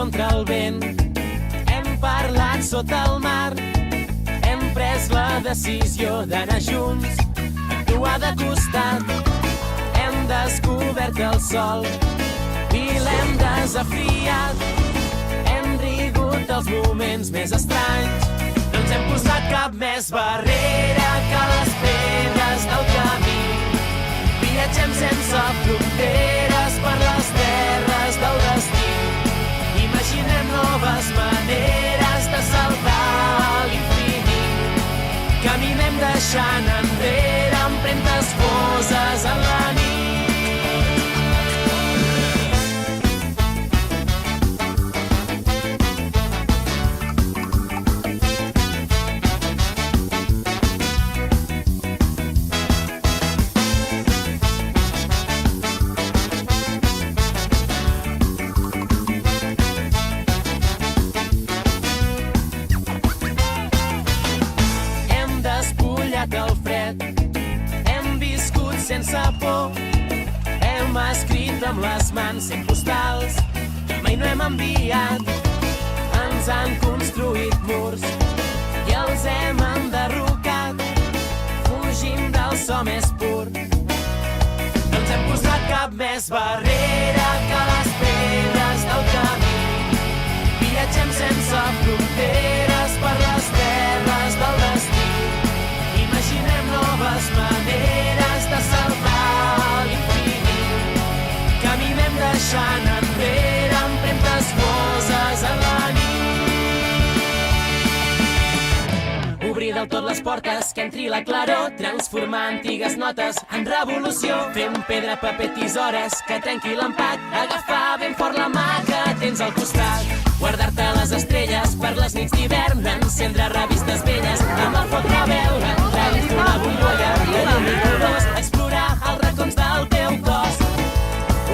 contra el vent. Hem parlat sota el mar, hem pres la decisió d'anar junts, actuar de costat. Hem descobert el sol i l'hem desafiat. Hem rigut dels moments més estranys, no ens hem posat cap més barrera que les pedres del camí. Viatgem sense fronteres per les terres del destí. Imaginem noves maneres de saltar a l'infinit. Caminem deixant enrere empremtes foses en la nit. El fred, hem viscut sense por, hem escrit amb les mans 100 postals que mai no hem enviat. Ens han construït murs i els hem enderrocat, fugint del so més pur. No ens hem posat cap més barrera que les pedres del camí. Viatgem sense fronteres per les terres del destí. Imaginem noves maneres de saltar a l'infinit. Caminem deixant enrere empremtes foses en la nit. Obrir del tot les portes, que entri la claror, transformar antigues notes en revolució. Fer un pedra, paper, tisores, que trenqui l'empat, agafar ben fort la mà que tens al costat. Guardar-te les estrelles per les nits d'hivern, encendre revistes velles amb el foc rebel, entrar dins d'una bombolla de llum i colors, explorar els racons del teu cos.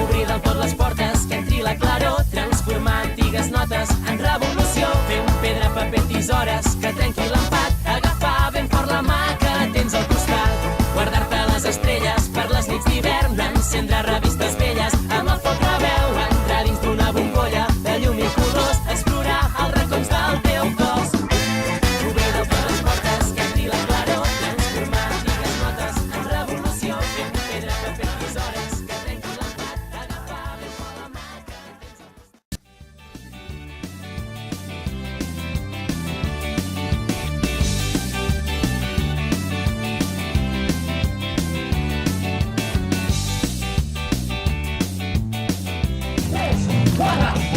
Obrir del tot les portes, que entri la claror, transformar antigues notes en revolució. Fer un pedra, paper, tisores, que trenqui l'empat, agafar ben fort la mà que tens al costat. Guardar-te les estrelles per les nits d'hivern, encendre revistes velles amb el foc rebel, entrar dins d'una bombolla de llum i colors, explorar els racons del teu cos. Obrir del tot les portes, que entri la claror, transformar antigues notes en revolució. Fer un pedra, paper, tisores, que trenqui l'empat, agafar ben fort la mà que tens al costat. Para!